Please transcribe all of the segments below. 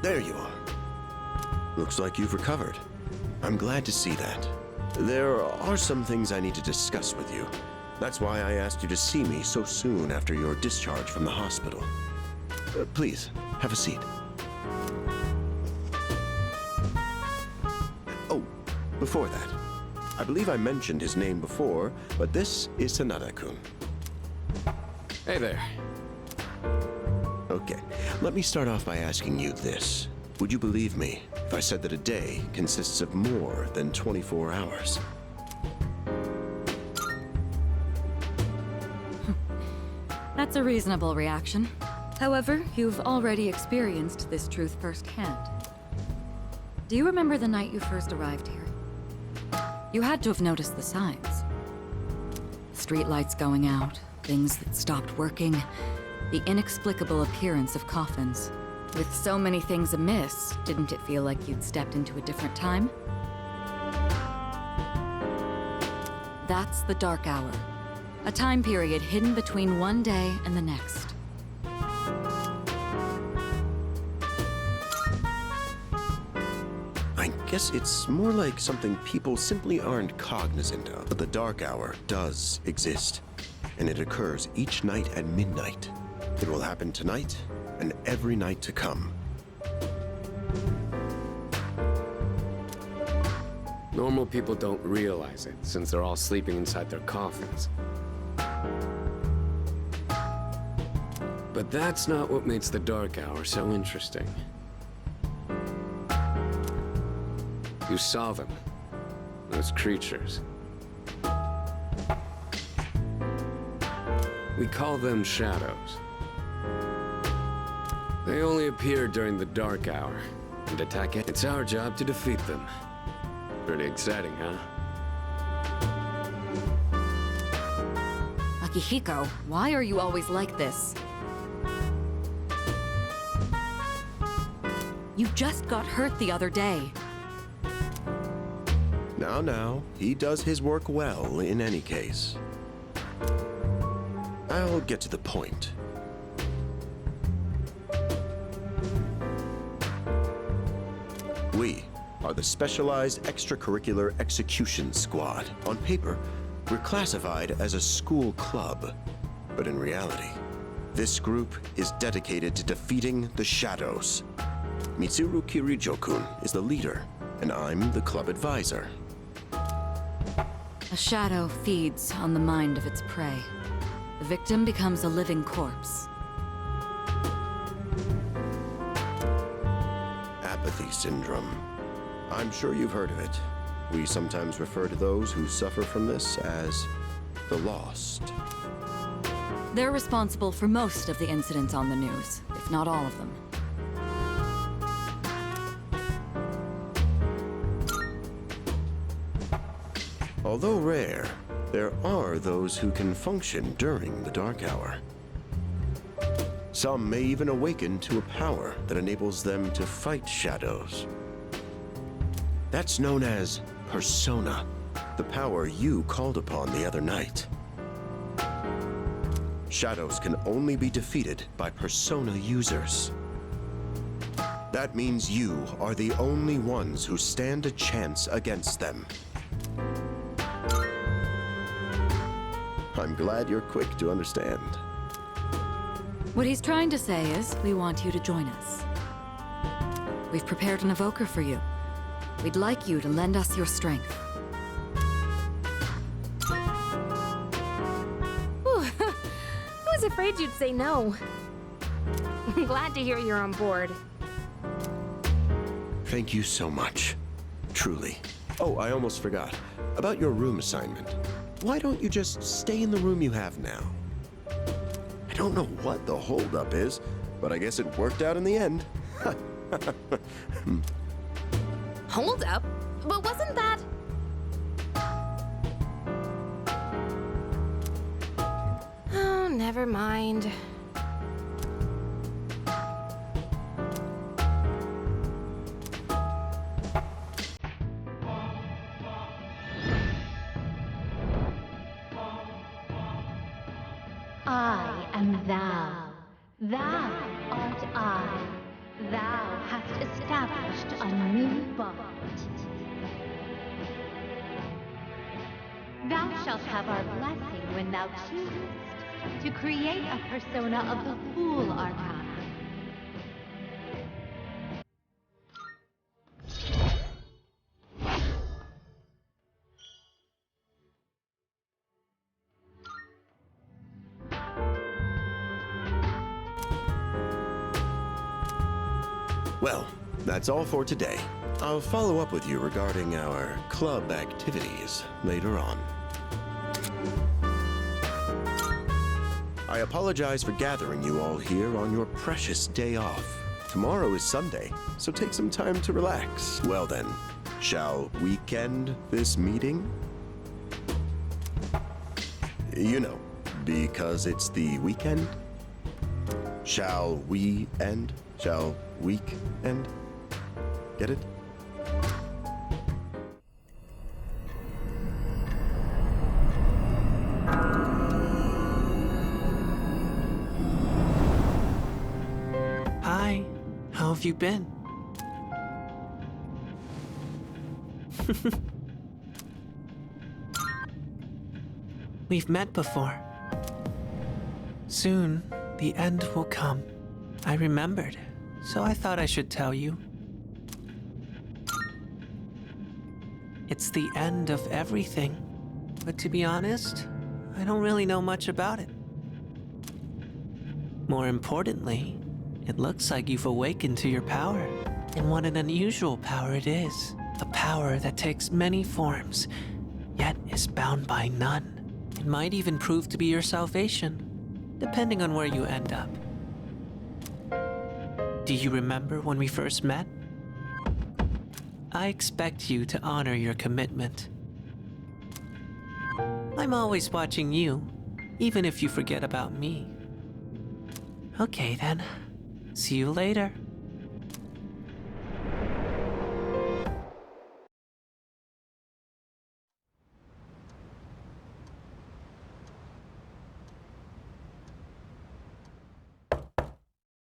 There you are. Looks like you've recovered. I'm glad to see that. There are some things I need to discuss with you. That's why I asked you to see me so soon after your discharge from the hospital. Please, have a seat. Oh, before that, I believe I mentioned his name before, but this is Sanada-kun. Hey there. Okay, let me start off by asking you this. Would you believe me if I said that a day consists of more than 24 hours? That's a reasonable reaction. However, you've already experienced this truth firsthand. Do you remember the night you first arrived here? You had to have noticed the signs. Streetlights going out, things that stopped working, the inexplicable appearance of coffins. With so many things amiss, didn't it feel like you'd stepped into a different time? That's the Dark Hour. A time period hidden between one day and the next. I guess it's more like something people simply aren't cognizant of. But the Dark Hour does exist, and it occurs each night at midnight. It will happen tonight and every night to come. Normal people don't realize it, since they're all sleeping inside their coffins. But that's not what makes the Dark Hour so interesting. You saw them. Those creatures. We call them shadows. They only appear during the Dark Hour and attack it. It's our job to defeat them. Pretty exciting, huh? Akihiko, why are you always like this? You just got hurt the other day. Now, he does his work well in any case. I'll get to the point. We are the Specialized Extracurricular Execution Squad. On paper, we're classified as a school club, but in reality, this group is dedicated to defeating the shadows. Mitsuru Kirijo-kun is the leader, and I'm the club advisor. A shadow feeds on the mind of its prey. The victim becomes a living corpse. Apathy syndrome. I'm sure you've heard of it. We sometimes refer to those who suffer from this as the lost. They're responsible for most of the incidents on the news, if not all of them. Although rare, there are those who can function during the Dark Hour. Some may even awaken to a power that enables them to fight shadows. That's known as persona, the power you called upon the other night. Shadows can only be defeated by persona users. That means you are the only ones who stand a chance against them. I'm glad you're quick to understand. What he's trying to say is, we want you to join us. We've prepared an evoker for you. We'd like you to lend us your strength. Whew. I was afraid you'd say no. I'm glad to hear you're on board. Thank you so much. Truly. Oh, I almost forgot. About your room assignment. Why don't you just stay in the room you have now? I don't know what the holdup is, but I guess it worked out in the end. Hold up? But wasn't that... Oh, never mind. I am thou. Thou art I. Thou hast established a new bond. Thou shalt have our blessing when thou choosest to create a persona of the Fool Archive. Well, that's all for today. I'll follow up with you regarding our club activities later on. I apologize for gathering you all here on your precious day off. Tomorrow is Sunday, so take some time to relax. Well then, shall we end this meeting? You know, because it's the weekend. Shall we end? Shall week end? Get it? Hi, how have you been? We've met before. Soon, the end will come. I remembered, so I thought I should tell you. It's the end of everything, but to be honest, I don't really know much about it. More importantly, it looks like you've awakened to your power. And what an unusual power it is. A power that takes many forms, yet is bound by none. It might even prove to be your salvation, depending on where you end up. Do you remember when we first met? I expect you to honor your commitment. I'm always watching you, even if you forget about me. Okay then. See you later.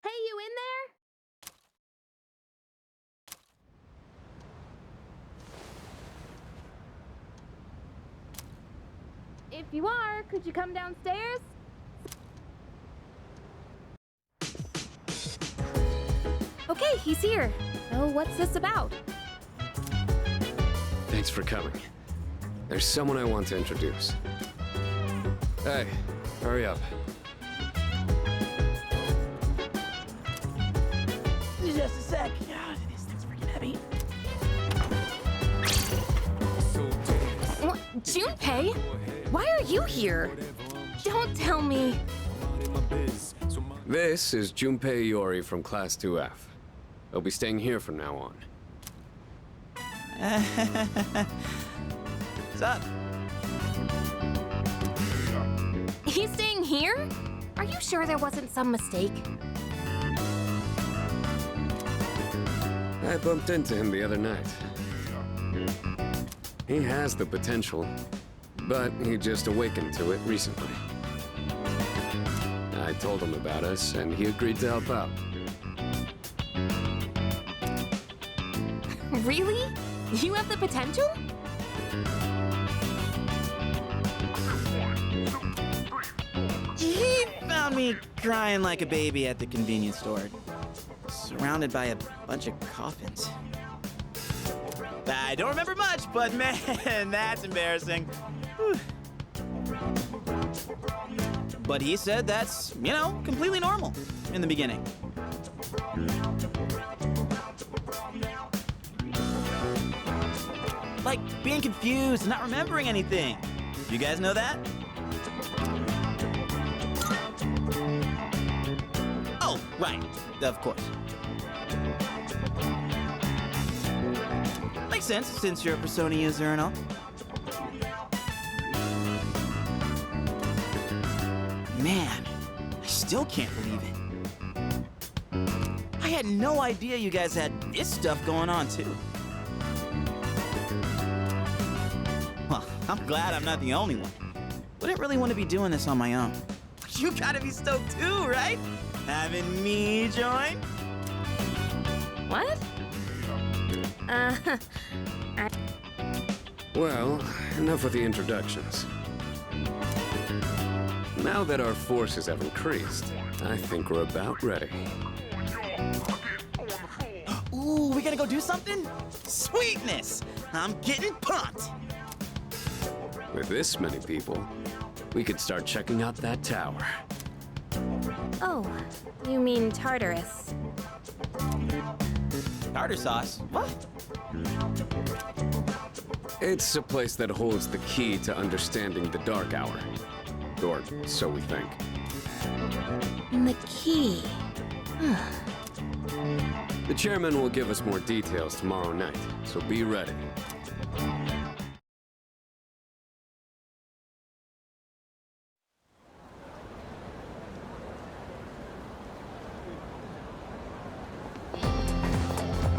Hey, you in there? If you are, could you come downstairs? Okay, he's here. So what's this about? Thanks for coming. There's someone I want to introduce. Hey, hurry up. Just a sec. God, this thing's freaking heavy. What? Junpei? Why are you here? Don't tell me. This is Junpei Iori from Class 2F. He'll be staying here from now on. What's up? He's staying here? Are you sure there wasn't some mistake? I bumped into him the other night. He has the potential, but he just awakened to it recently. I told him about us, and he agreed to help out. Really? You have the potential? He found me crying like a baby at the convenience store, surrounded by a bunch of coffins. I don't remember much, but man, that's embarrassing. Whew. But he said that's, completely normal in the beginning. Like being confused and not remembering anything. You guys know that? Oh, right. Of course. Makes sense, since you're a Persona user and all. Man, I still can't believe it. I had no idea you guys had this stuff going on, too. Well, I'm glad I'm not the only one. Wouldn't really want to be doing this on my own. You gotta be stoked too, right? Having me join? What? Well, enough with the introductions. Now that our forces have increased, I think we're about ready. Ooh, we gonna go do something? Sweetness! I'm getting pumped! With this many people, we could start checking out that tower. Oh, you mean Tartarus. Tartar sauce? What? It's a place that holds the key to understanding the Dark Hour. Or so we think. The key. The chairman will give us more details tomorrow night, so be ready.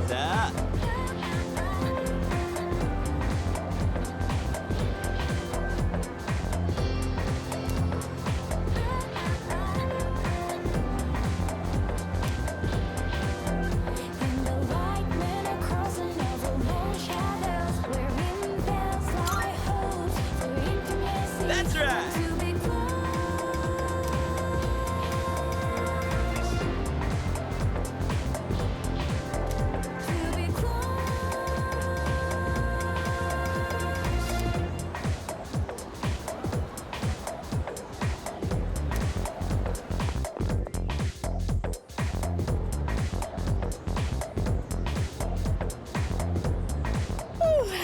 That. That's right!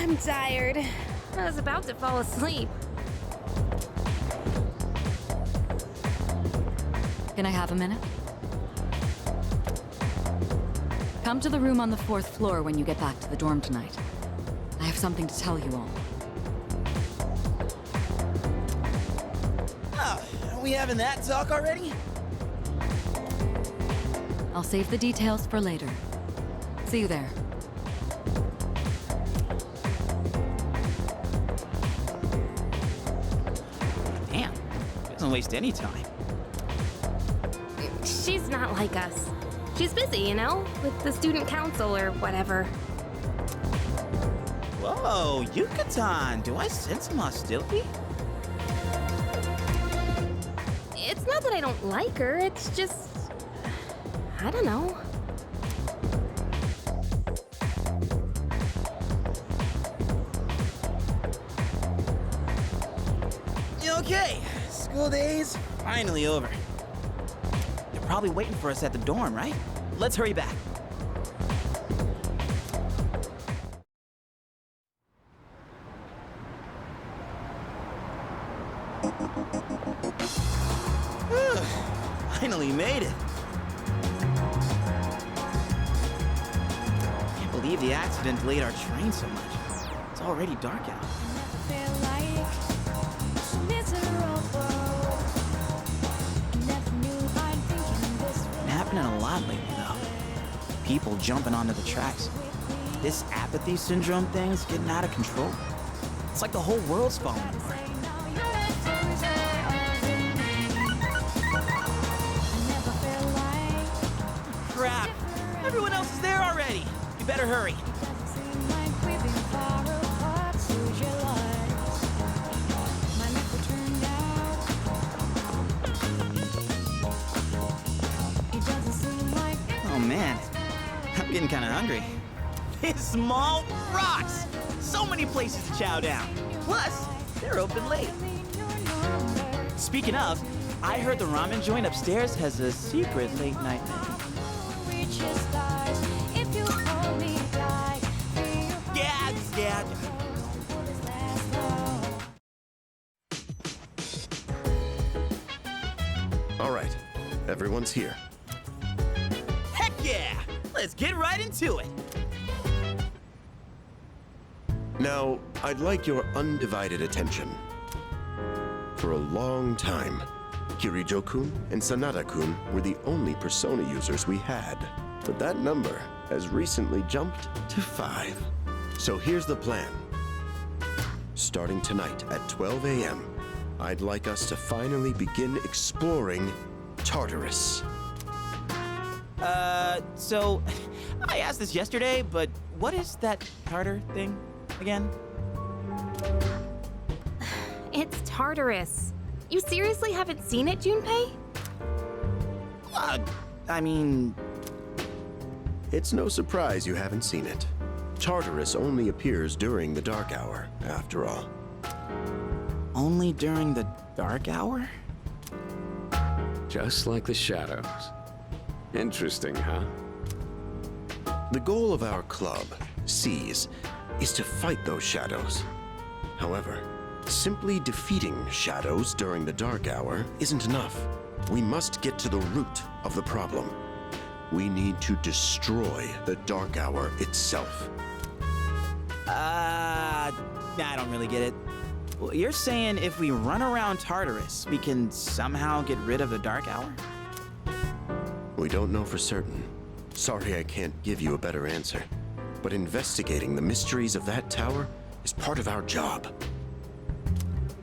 I'm tired. I was about to fall asleep. Can I have a minute? Come to the room on the 4th floor when you get back to the dorm tonight. I have something to tell you all. Oh, are we having that talk already? I'll save the details for later. See you there. Damn, doesn't waste any time. She's not like us. She's busy, you know, with the student council or whatever. Whoa, Yucatan, do I sense some hostility? It's not that I don't like her, it's just... I don't know. Okay, school days finally over. They're probably waiting for us at the dorm, right? Let's hurry back. Finally made it. Can't believe the accident delayed our train so much. It's already dark out. Been happening a lot lately, though. People jumping onto the tracks. This apathy syndrome thing's getting out of control. It's like the whole world's falling apart. Crap! Everyone else is there already. We better hurry. Oh man, I'm getting kind of hungry. This small rocks! So many places to chow down. Plus, they're open late. Speaking of, I heard the ramen joint upstairs has a secret late night menu. Yeah. All right, everyone's here. Heck yeah! Let's get right into it. Now, I'd like your undivided attention. For a long time, Kirijo-kun and Sanada-kun were the only persona users we had. But that number has recently jumped to 5. So here's the plan. Starting tonight at 12 a.m., I'd like us to finally begin exploring Tartarus. So, I asked this yesterday, but what is that Tartar thing again? It's Tartarus. You seriously haven't seen it, Junpei? I mean, It's no surprise you haven't seen it. Tartarus only appears during the dark hour, after all. only during the dark hour? Just like the shadows. Interesting, huh? The goal of our club, Seize, is to fight those shadows. However, simply defeating shadows during the dark hour isn't enough. We must get to the root of the problem. We need to destroy the dark hour itself. I don't really get it. Well, you're saying if we run around Tartarus, we can somehow get rid of the dark hour? We don't know for certain. Sorry I can't give you a better answer. But investigating the mysteries of that tower is part of our job.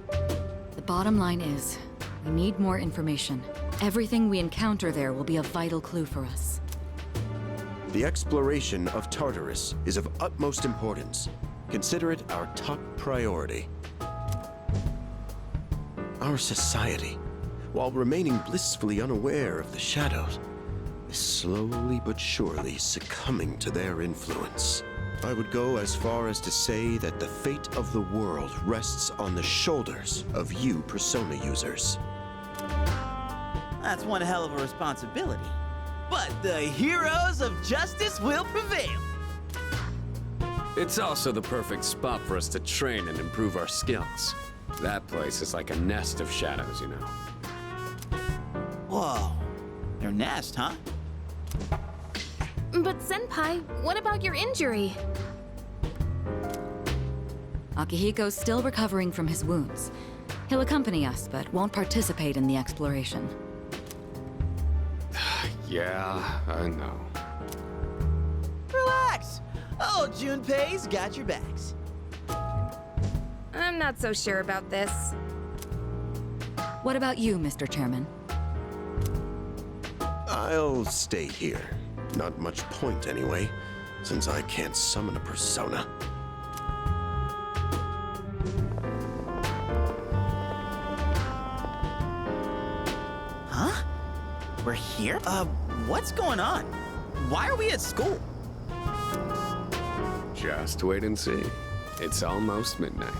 The bottom line is, we need more information. Everything we encounter there will be a vital clue for us. The exploration of Tartarus is of utmost importance. Consider it our top priority. Our society, while remaining blissfully unaware of the shadows, is slowly but surely succumbing to their influence. I would go as far as to say that the fate of the world rests on the shoulders of you Persona users. That's one hell of a responsibility. But the heroes of justice will prevail. It's also the perfect spot for us to train and improve our skills. That place is like a nest of shadows, you know. Whoa. Their nest, huh? But Senpai, what about your injury? Akihiko's still recovering from his wounds. He'll accompany us, but won't participate in the exploration. Yeah, I know. Relax. Oh, Junpei's got your backs. I'm not so sure about this. What about you, Mr. Chairman? I'll stay here. Not much point anyway, since I can't summon a persona. Huh? We're here? What's going on? Why are we at school? Just wait and see. It's almost midnight.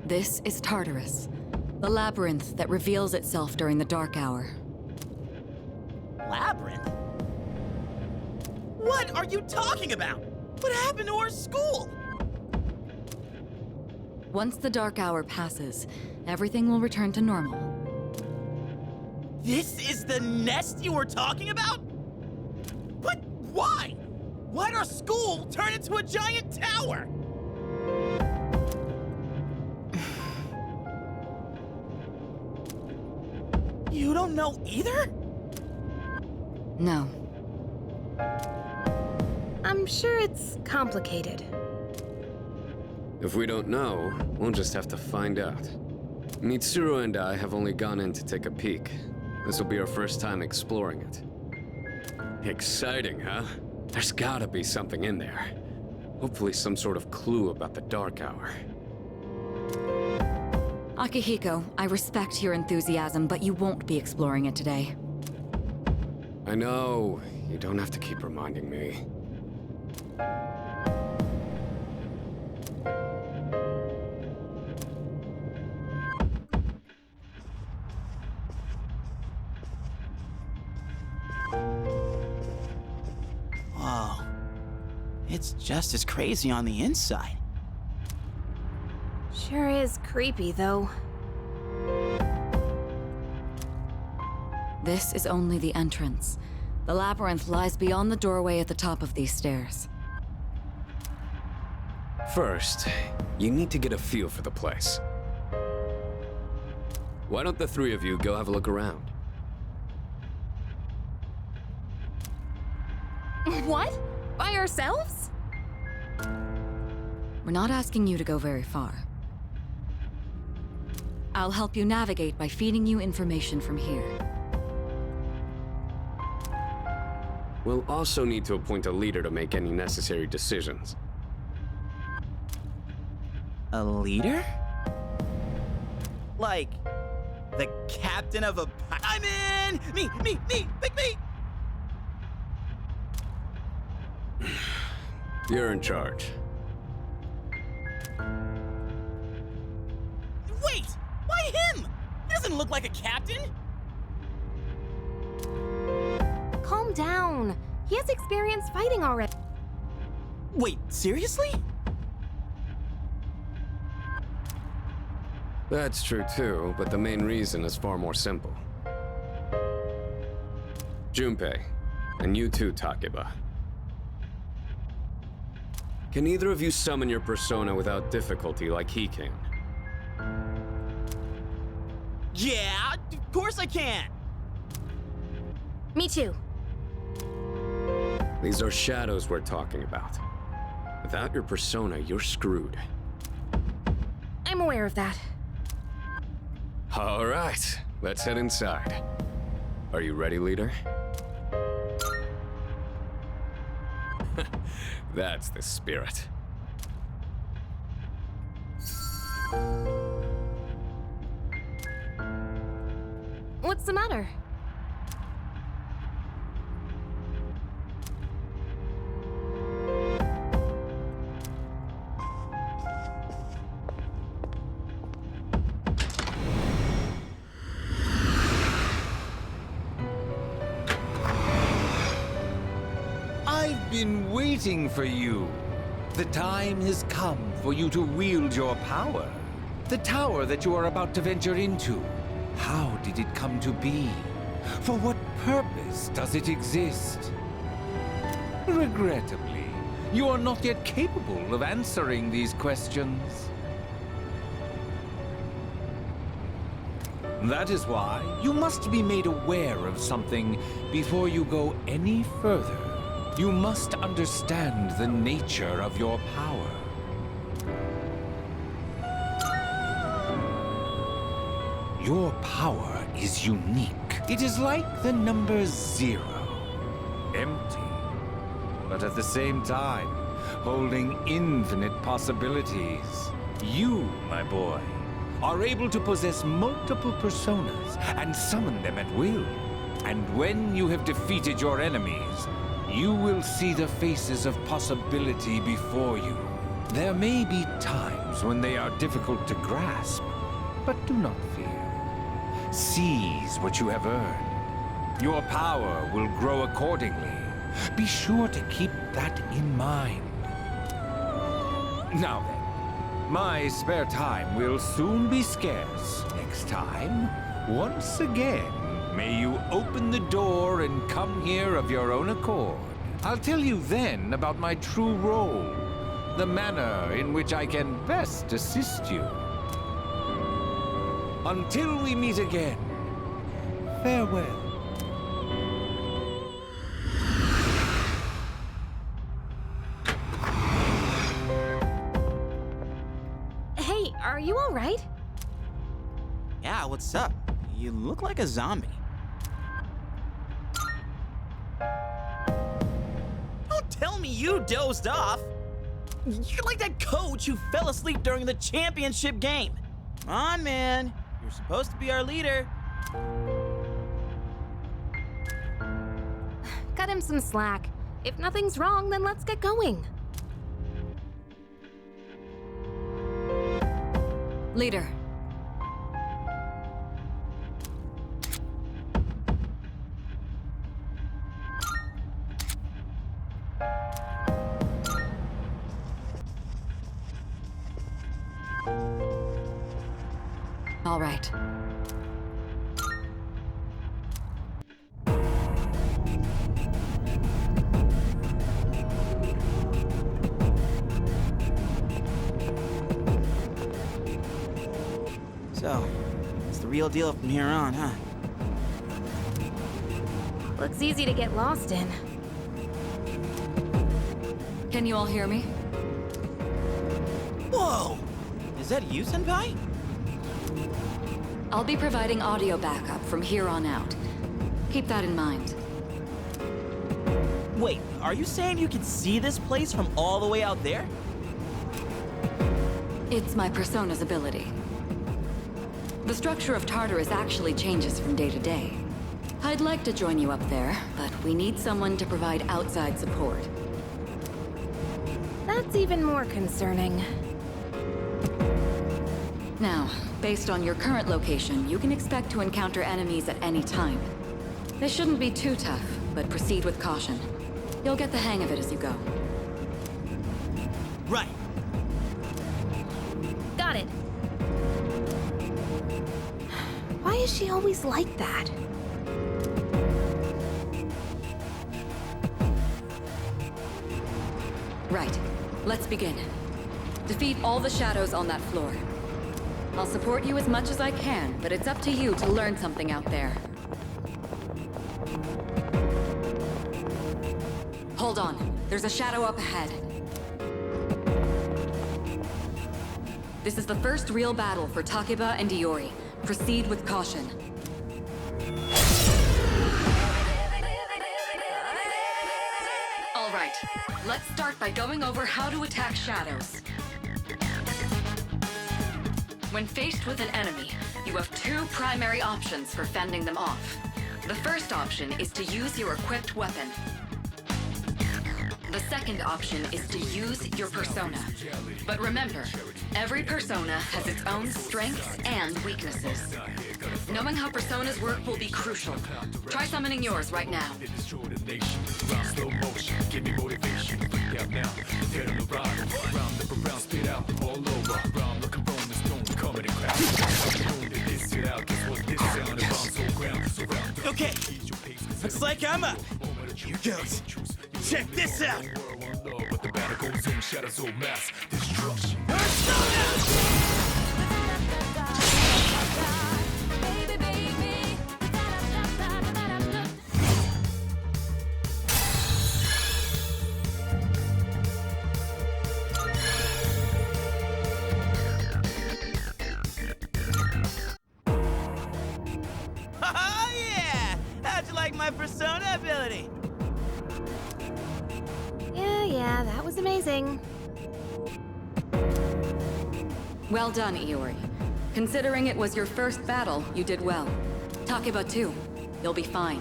This is Tartarus, the labyrinth that reveals itself during the dark hour. Labyrinth? What are you talking about? What happened to our school? Once the dark hour passes, everything will return to normal. This is the nest you were talking about? But why? Why'd our school turn into a giant tower? You don't know either? No. I'm sure it's complicated. If we don't know, we'll just have to find out. Mitsuru and I have only gone in to take a peek. This will be our first time exploring it. Exciting, huh? There's gotta be something in there. Hopefully some sort of clue about the dark hour. Akihiko, I respect your enthusiasm, but you won't be exploring it today. I know. You don't have to keep reminding me. Whoa. It's just as crazy on the inside. Sure is creepy, though. This is only the entrance. The labyrinth lies beyond the doorway at the top of these stairs. First, you need to get a feel for the place. Why don't the three of you go have a look around? What? By ourselves? We're not asking you to go very far. I'll help you navigate by feeding you information from here. We'll also need to appoint a leader to make any necessary decisions. A leader? Like, the captain of a... I'm in! Me! Pick me! You're in charge. Wait! Why him? He doesn't look like a captain! Calm down. He has experience fighting already. Wait, seriously? That's true too, but the main reason is far more simple. Junpei, and you too, Takeba. Can either of you summon your persona without difficulty like he can? Yeah, of course I can! Me too. These are shadows we're talking about. Without your persona, you're screwed. I'm aware of that. All right, let's head inside. Are you ready, leader? That's the spirit. What's the matter? I've been waiting for you. The time has come for you to wield your power. The tower that you are about to venture into. How did it come to be? For what purpose does it exist? Regrettably, you are not yet capable of answering these questions. That is why you must be made aware of something before you go any further. You must understand the nature of your power. Your power is unique. It is like the number 0. Empty, but at the same time, holding infinite possibilities. You, my boy, are able to possess multiple personas and summon them at will. And when you have defeated your enemies, you will see the faces of possibility before you. There may be times when they are difficult to grasp, but do not fear. Seize what you have earned. Your power will grow accordingly. Be sure to keep that in mind. Now then, my spare time will soon be scarce. Next time, once again, may you open the door and come here of your own accord. I'll tell you then about my true role, the manner in which I can best assist you. Until we meet again, farewell. Hey, are you all right? Yeah, what's up? You look like a zombie. Don't tell me you dozed off. You're like that coach who fell asleep during the championship game. Come on, man. You're supposed to be our leader. Cut him some slack. If nothing's wrong, then let's get going. Leader. All right. So, it's the real deal from here on, huh? Looks easy to get lost in. Can you all hear me? Whoa! Is that you, Senpai? I'll be providing audio backup from here on out. Keep that in mind. Wait, are you saying you can see this place from all the way out there? It's my persona's ability. The structure of Tartarus actually changes from day to day. I'd like to join you up there, but we need someone to provide outside support. That's even more concerning. Now, based on your current location, you can expect to encounter enemies at any time. This shouldn't be too tough, but proceed with caution. You'll get the hang of it as you go. Right. Got it. Why is she always like that? Right. Let's begin. Defeat all the shadows on that floor. I'll support you as much as I can, but it's up to you to learn something out there. Hold on. There's a shadow up ahead. This is the first real battle for Takeba and Iori. Proceed with caution. All right. Let's start by going over how to attack shadows. When faced with an enemy, you have two primary options for fending them off. The first option is to use your equipped weapon. The second option is to use your persona. But remember, every persona has its own strengths and weaknesses. Knowing how personas work will be crucial. Try summoning yours right now. Okay, looks like I'm up. Here goes. Check this out. Oh yeah! How'd you like my persona ability? Yeah, that was amazing. Well done, Iori. Considering it was your first battle, you did well. Takeba too. You'll be fine.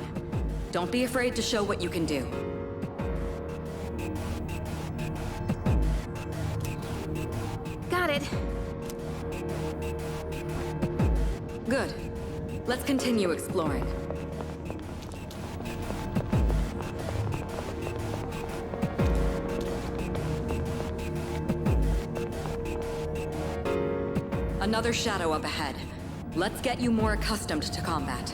Don't be afraid to show what you can do. Got it. Good. Let's continue exploring. Another shadow up ahead. Let's get you more accustomed to combat.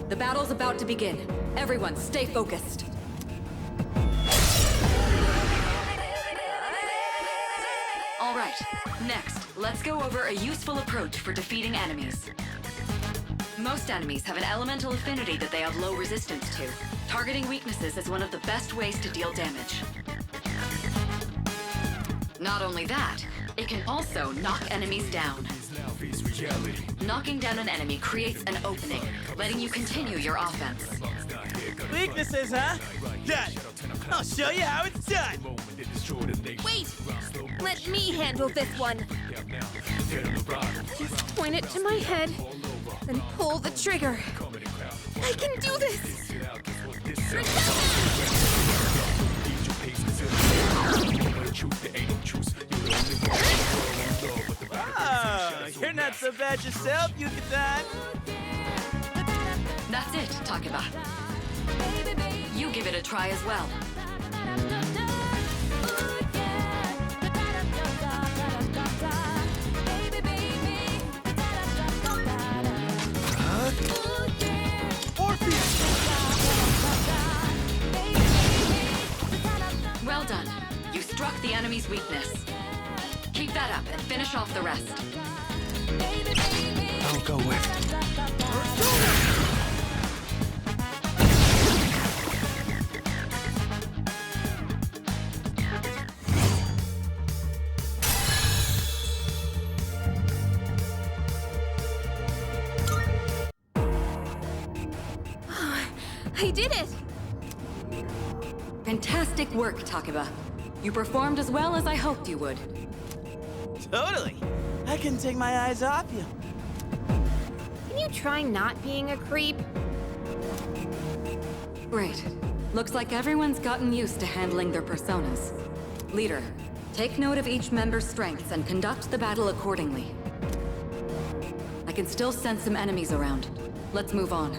The battle's about to begin. Everyone, stay focused. All right, next, let's go over a useful approach for defeating enemies. Most enemies have an elemental affinity that they have low resistance to. Targeting weaknesses is one of the best ways to deal damage. Not only that, it can also knock enemies down. Knocking down an enemy creates an opening, letting you continue your offense. Weaknesses, huh? Done. I'll show you how it's done. Wait! Let me handle this one. Just point it to my head, then pull the trigger. I can do this! Oh, you're not so bad yourself, Yucatan. That's it, Takeba. You give it a try as well. Well done. You struck the enemy's weakness. Keep that up and finish off the rest. I'll go with. I did it! Fantastic work, Takeba. You performed as well as I hoped you would. Totally. I couldn't take my eyes off you. Can you try not being a creep? Great. Looks like everyone's gotten used to handling their personas. Leader, take note of each member's strengths and conduct the battle accordingly. I can still sense some enemies around. Let's move on.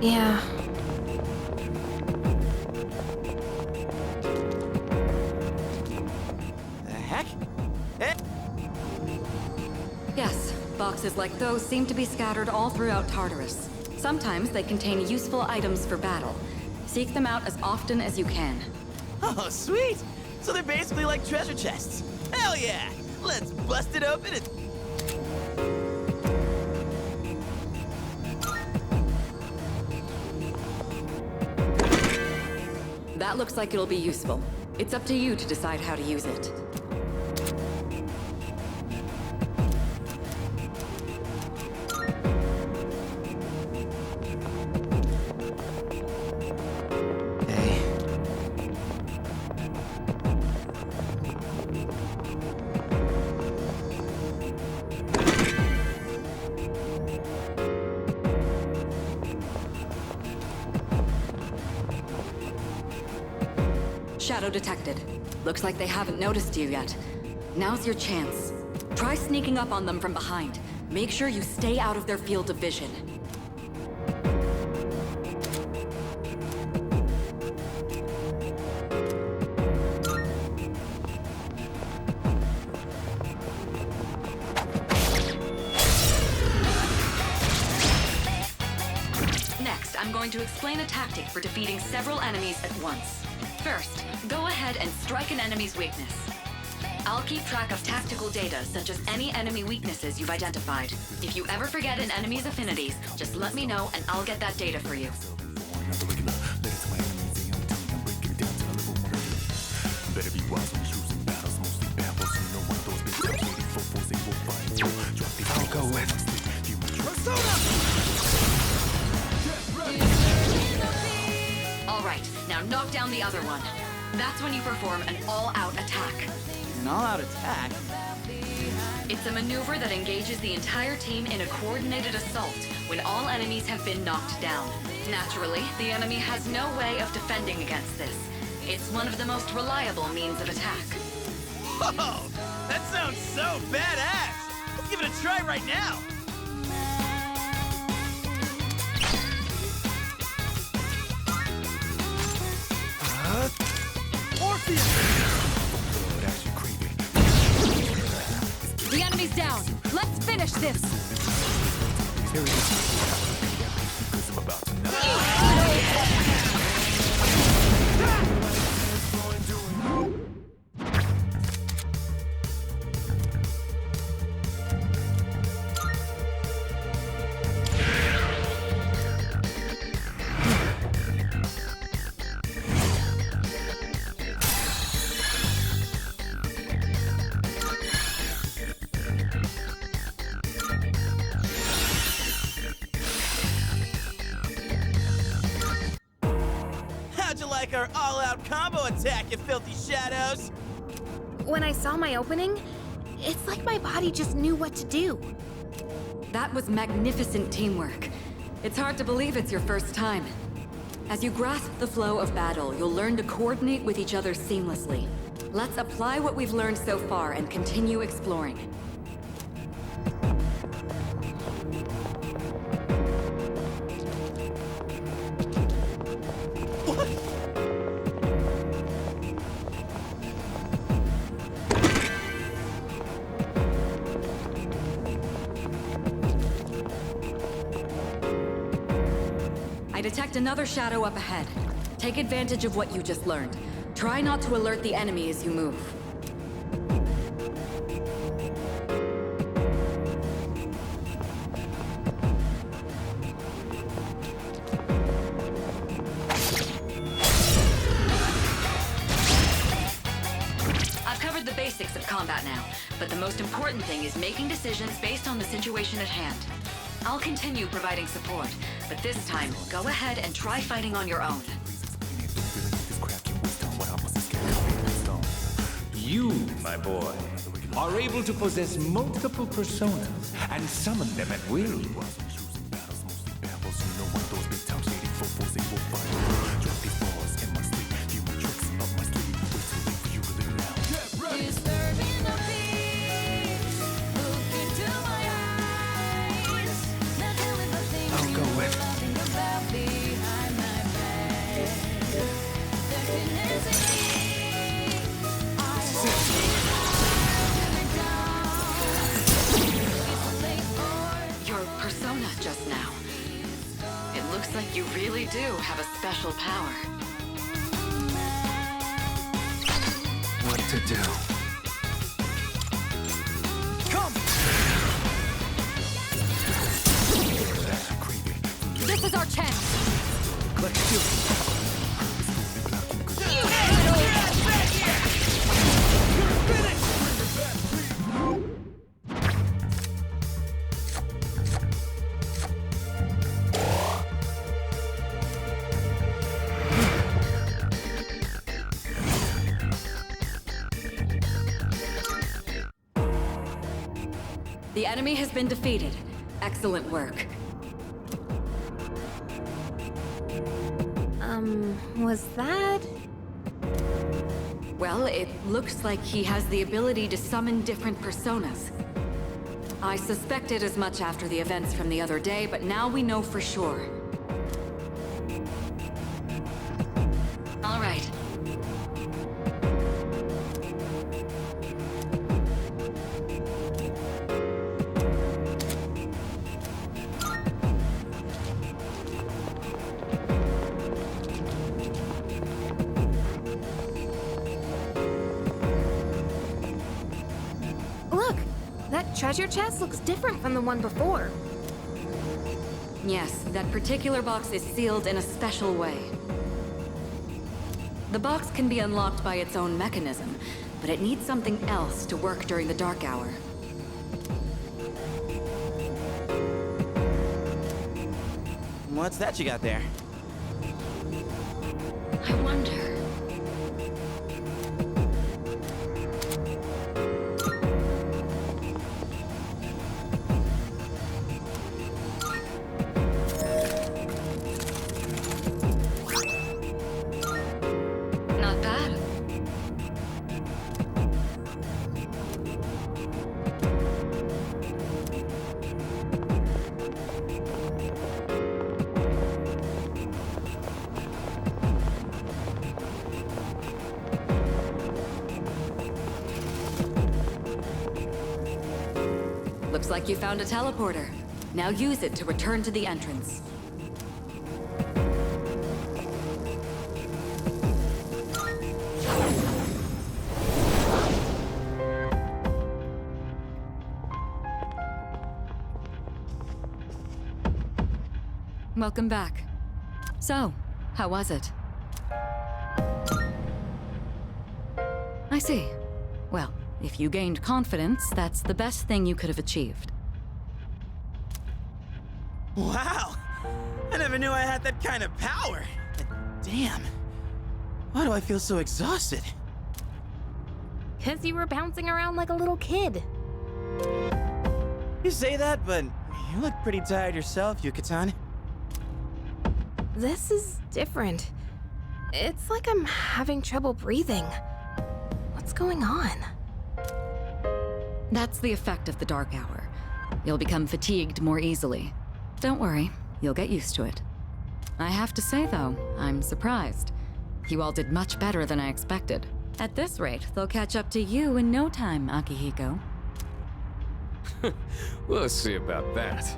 Yeah. The heck? Eh? Yes, boxes like those seem to be scattered all throughout Tartarus. Sometimes they contain useful items for battle. Seek them out as often as you can. Oh, sweet! So they're basically like treasure chests. Hell yeah! Let's bust it open and... That looks like it'll be useful. It's up to you to decide how to use it. Hey. Shadow detected. Looks like they haven't noticed you yet. Now's your chance. Try sneaking up on them from behind. Make sure you stay out of their field of vision. Next, I'm going to explain a tactic for defeating several enemies at once. First, go ahead and strike an enemy's weakness. I'll keep track of tactical data, such as any enemy weaknesses you've identified. If you ever forget an enemy's affinities, just let me know and I'll get that data for you. I'll go with. All right, now knock down the other one. That's when you perform an all-out attack. An all-out attack? It's a maneuver that engages the entire team in a coordinated assault when all enemies have been knocked down. Naturally, the enemy has no way of defending against this. It's one of the most reliable means of attack. Whoa! That sounds so badass! Let's give it a try right now! The enemy's down. Let's finish this. How'd you like our all-out combo attack, you filthy shadows? When I saw my opening, It's like my body just knew what to do. That was magnificent teamwork. It's hard to believe it's your first time. As you grasp the flow of battle, you'll learn to coordinate with each other seamlessly. Let's apply what we've learned so far and continue exploring. I detect another shadow up ahead. Take advantage of what you just learned. Try not to alert the enemy as you move. I've covered the basics of combat now, but the most important thing is making decisions based on the situation at hand. I'll continue providing support, but this time, go ahead and try fighting on your own. You, my boy, are able to possess multiple personas and summon them at will. I'll go with. Your persona just now. It looks like you really do have a special power. What to do? This is our chance! Let's do it. The enemy has been defeated. Excellent work. Was that? Well, it looks like he has the ability to summon different personas. I suspected as much after the events from the other day, but now we know for sure. All right. Look, that treasure chest looks different from the one before. Yes, that particular box is sealed in a special way. The box can be unlocked by its own mechanism, but it needs something else to work during the dark hour. What's that you got there? I wonder... Not bad. Looks like you found a teleporter. Now use it to return to the entrance. Welcome back. So, how was it? I see. Well, if you gained confidence, that's the best thing you could have achieved. Wow! I never knew I had that kind of power. But damn. Why do I feel so exhausted? 'Cause you were bouncing around like a little kid. You say that, but you look pretty tired yourself, Yucatan. This is different. It's like I'm having trouble breathing. What's going on? That's the effect of the dark hour. You'll become fatigued more easily. Don't worry, you'll get used to it. I have to say, though, I'm surprised. You all did much better than I expected. At this rate, they'll catch up to you in no time, Akihiko. We'll see about that.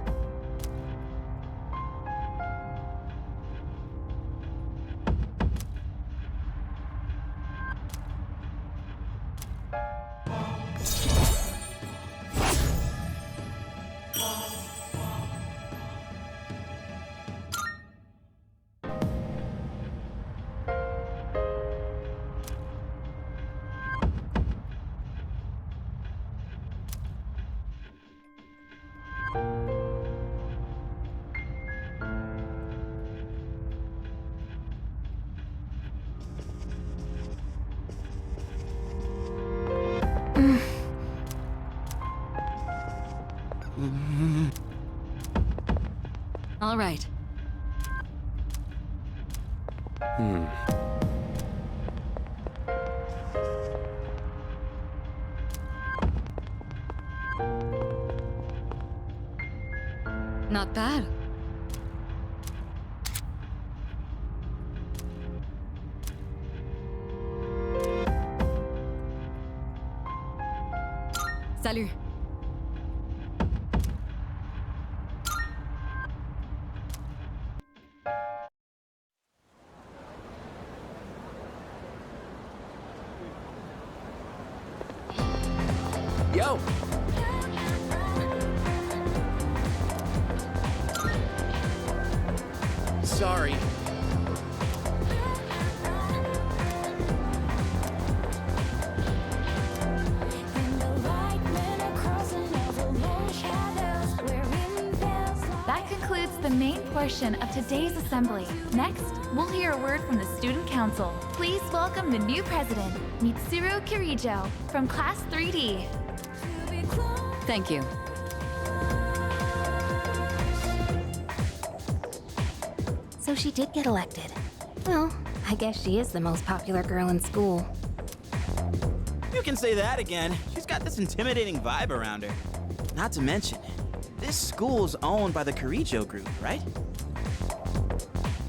All right. Not bad. Salut. Yo! Sorry. That concludes the main portion of today's assembly. Next, we'll hear a word from the Student Council. Please welcome the new president, Mitsuru Kirijo, from Class 3D. Thank you. So she did get elected. Well, I guess she is the most popular girl in school. You can say that again. She's got this intimidating vibe around her. Not to mention, this school's owned by the Kirijo group, right?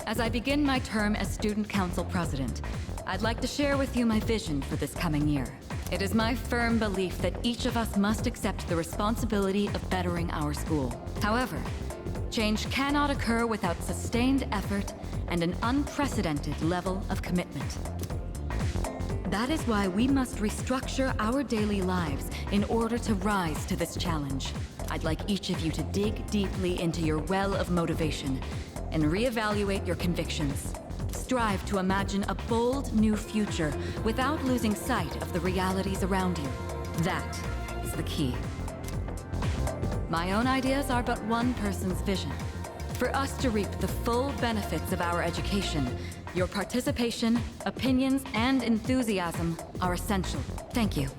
As I begin my term as Student Council President, I'd like to share with you my vision for this coming year. It is my firm belief that each of us must accept the responsibility of bettering our school. However, change cannot occur without sustained effort and an unprecedented level of commitment. That is why we must restructure our daily lives in order to rise to this challenge. I'd like each of you to dig deeply into your well of motivation and reevaluate your convictions. Strive to imagine a bold new future without losing sight of the realities around you. That is the key. My own ideas are but one person's vision. For us to reap the full benefits of our education, your participation, opinions, and enthusiasm are essential. Thank you.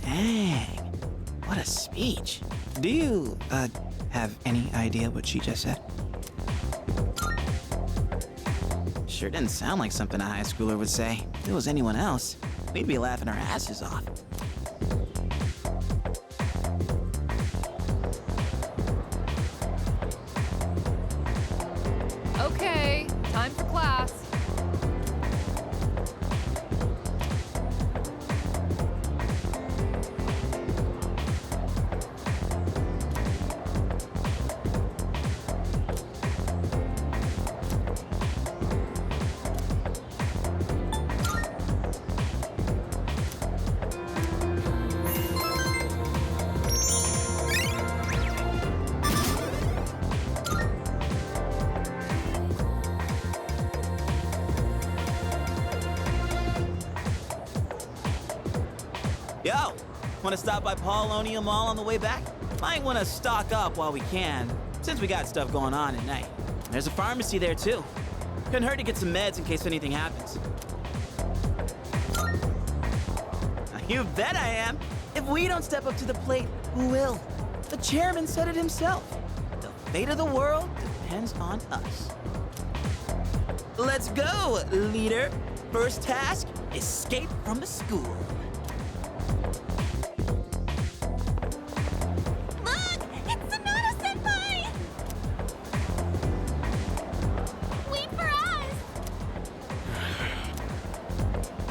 Dang, what a speech. Do you, have any idea what she just said? Sure didn't sound like something a high schooler would say. If it was anyone else, we'd be laughing our asses off. Okay, time for class. Yo, wanna stop by Paulonia Mall on the way back? Might wanna stock up while we can, since we got stuff going on at night. There's a pharmacy there too. Couldn't hurt to get some meds in case anything happens. You bet I am. If we don't step up to the plate, who will? The chairman said it himself. The fate of the world depends on us. Let's go, leader. First task, escape from the school. Look! It's Sonata-senpai! Wait for us!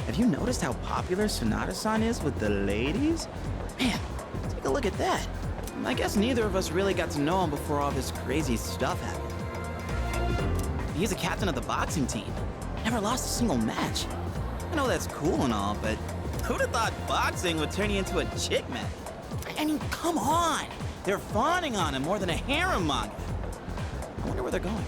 Have you noticed how popular Sonata-san is with the ladies? Man, take a look at that. I guess neither of us really got to know him before all this crazy stuff happened. He's a captain of the boxing team. Never lost a single match. I know that's cool and all, but who'd have thought boxing would turn you into a chick man? I mean, come on! They're fawning on him more than a harem manga. I wonder where they're going.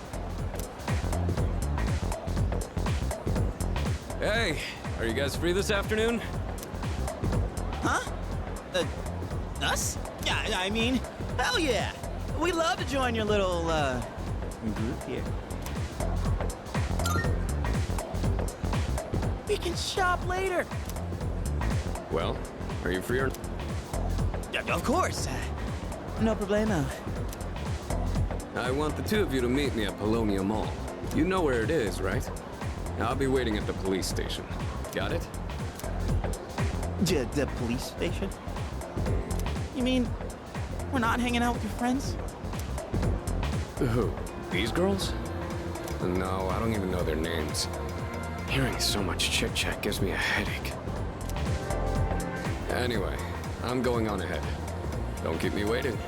Hey, are you guys free this afternoon? Huh? Us? Yeah, I mean, hell yeah! We'd love to join your little, group here. We can shop later. Well, are you free or... Yeah, of course. No problemo. I want the two of you to meet me at Polonia Mall. You know where it is, right? I'll be waiting at the police station. Got it? The police station? You mean, we're not hanging out with your friends? Who? These girls? No, I don't even know their names. Hearing so much chit-chat gives me a headache. Anyway, I'm going on ahead. Don't keep me waiting.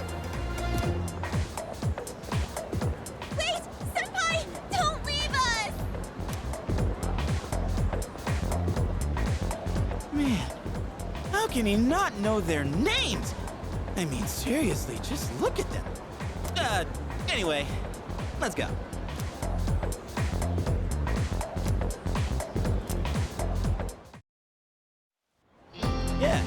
Wait! Senpai! Don't leave us! Man, how can he not know their names? I mean, seriously, just look at them. Anyway, let's go. Yeah,